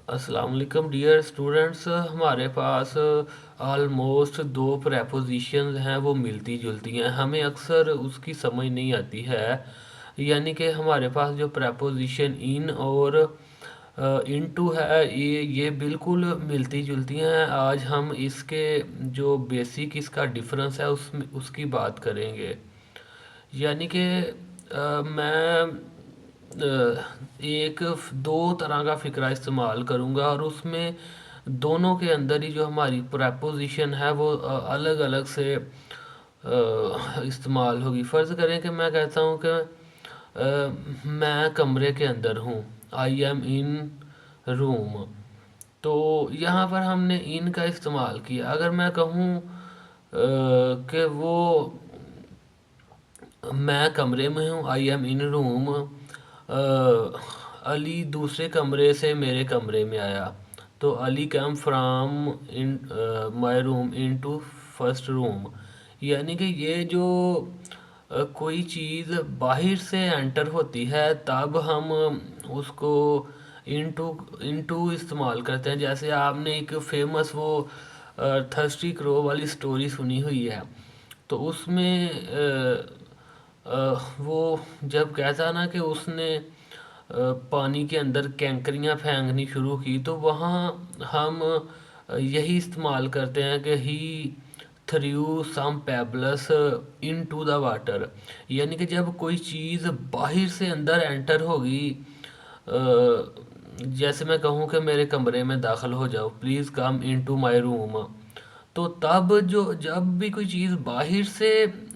अस्सलाम वालेकुम dear students. हमारे पास ऑलमोस्ट दो प्रेपोजिशंस हैं, वो मिलती जुलती हैं, हमें अक्सर उसकी समझ नहीं आती है। यानी कि हमारे पास जो प्रेपोजिशन इन और इनटू है, ये बिल्कुल मिलती जुलती हैं। आज हम इसके जो बेसिक इसका डिफरेंस है उसकी बात करेंगे। यानी कि मैं एक दो तरह का फ़िक्रा इस्तेमाल करूँगा और उसमें दोनों के अंदर ही जो हमारी प्रपोजिशन है वो अलग अलग से इस्तेमाल होगी। फ़र्ज़ करें कि मैं कहता हूँ कि मैं कमरे के अंदर हूँ, आई एम इन रूम। तो यहाँ पर हमने इन का इस्तेमाल किया। अगर मैं कहूँ कि वो मैं कमरे में हूँ, I am in room, Ali दूसरे कमरे से मेरे कमरे में आया, तो Ali come from in my room in to first room. यानी कि ये जो कोई चीज़ बाहर से एंटर होती है तब हम उसको इनटू इनटू इस्तेमाल करते हैं। जैसे आपने एक फेमस वो थर्स्टी क्रो वाली स्टोरी सुनी हुई है, तो उसमें वो जब कहता ना कि उसने पानी के अंदर कैंकरियाँ फेंकनी शुरू की, तो वहाँ हम यही इस्तेमाल करते हैं कि he threw some pebbles into the water. यानी कि जब कोई चीज़ बाहर से अंदर एंटर होगी, जैसे मैं कहूँ कि मेरे कमरे में दाखिल हो जाओ, please come in to my room, तो तब जो जब भी कोई चीज़ बाहर से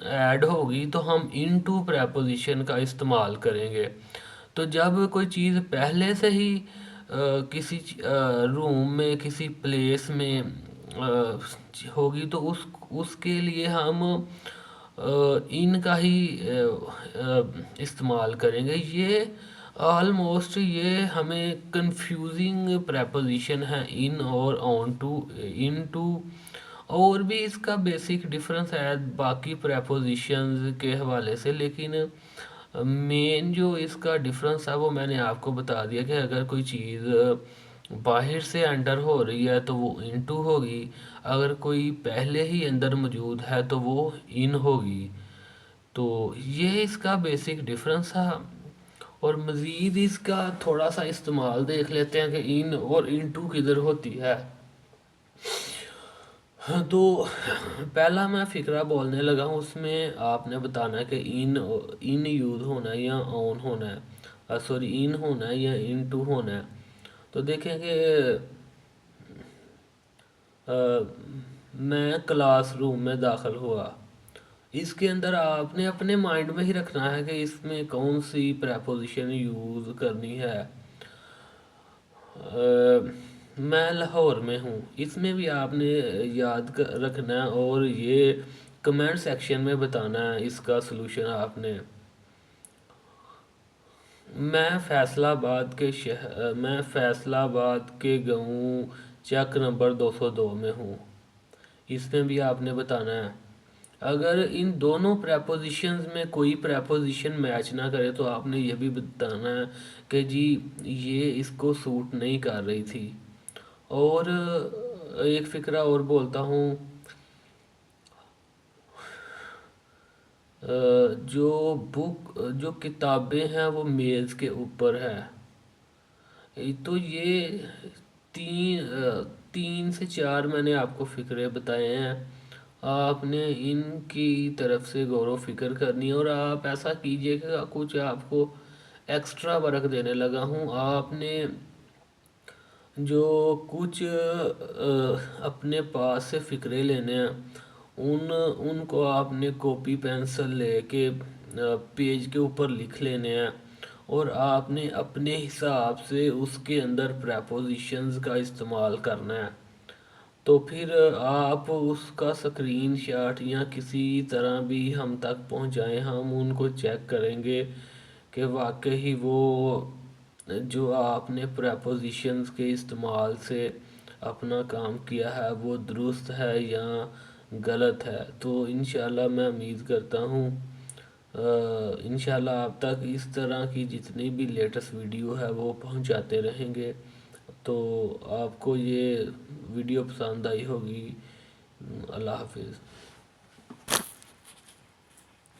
ऐड होगी तो हम इनटू प्रेपोजिशन का इस्तेमाल करेंगे। तो जब कोई चीज़ पहले से ही किसी रूम में किसी प्लेस में होगी तो उसके लिए हम इन का ही इस्तेमाल करेंगे। ये ऑलमोस्ट ये हमें कंफ्यूजिंग प्रेपोजिशन है, इन और ऑन टू, इन टू। और भी इसका बेसिक डिफरेंस है बाकी प्रेपोजिशंस के हवाले से, लेकिन मेन जो इसका डिफरेंस है वो मैंने आपको बता दिया कि अगर कोई चीज़ बाहर से एंटर हो रही है तो वो इनटू होगी, अगर कोई पहले ही अंदर मौजूद है तो वो इन होगी। तो ये इसका बेसिक डिफरेंस है। और मज़ीद इसका थोड़ा सा इस्तेमाल देख लेते हैं कि इन और इनटू किधर होती है। हाँ, तो पहला मैं फ़िक्रा बोलने लगा हूँ, उसमें आपने बताना है कि इन यूज़ होना है या ऑन होना है, सॉरी इन होना है या इन टू होना है। तो देखें कि अ, मैं क्लासरूम में दाखिल हुआ, इसके अंदर आपने अपने माइंड में ही रखना है कि इसमें कौन सी प्रेपोजिशन यूज़ करनी है। मैं लाहौर में हूँ, इसमें भी आपने रखना है और ये कमेंट सेक्शन में बताना है इसका सलूशन आपने। मैं फैसलाबाद के गाँव चक नंबर 202 में हूँ, इसमें भी आपने बताना है। अगर इन दोनों प्रेपोजिशंस में कोई प्रेपोजिशन मैच ना करे तो आपने ये भी बताना है कि जी ये इसको सूट नहीं कर रही थी। और एक फ़िक्रा और बोलता हूँ, जो किताबें हैं वो मेज़ के ऊपर है। तो ये तीन से चार मैंने आपको फ़िक्रे बताए हैं। आपने इनकी तरफ से गौर फिक्र करनी है और आप ऐसा कीजिएगा, कुछ आपको एक्स्ट्रा वर्क देने लगा हूँ। आपने जो कुछ अपने पास से फ़िक्रे लेने हैं, उनको आपने कॉपी पेंसिल लेके पेज के ऊपर लिख लेने हैं और आपने अपने हिसाब से उसके अंदर प्रेपोजिशंस का इस्तेमाल करना है। तो फिर आप उसका स्क्रीन शॉट या किसी तरह भी हम तक पहुंचाएं, हम उनको चेक करेंगे कि वाकई वो जो आपने प्रेपोजिशंस के इस्तेमाल से अपना काम किया है वो दुरुस्त है या गलत है। तो इंशाल्लाह मैं उम्मीद करता हूँ इंशाल्लाह आप तक इस तरह की जितनी भी लेटेस्ट वीडियो है वो पहुंचाते रहेंगे। تو آپ کو یہ ویڈیو پسند آئی ہوگی۔ اللہ حافظ۔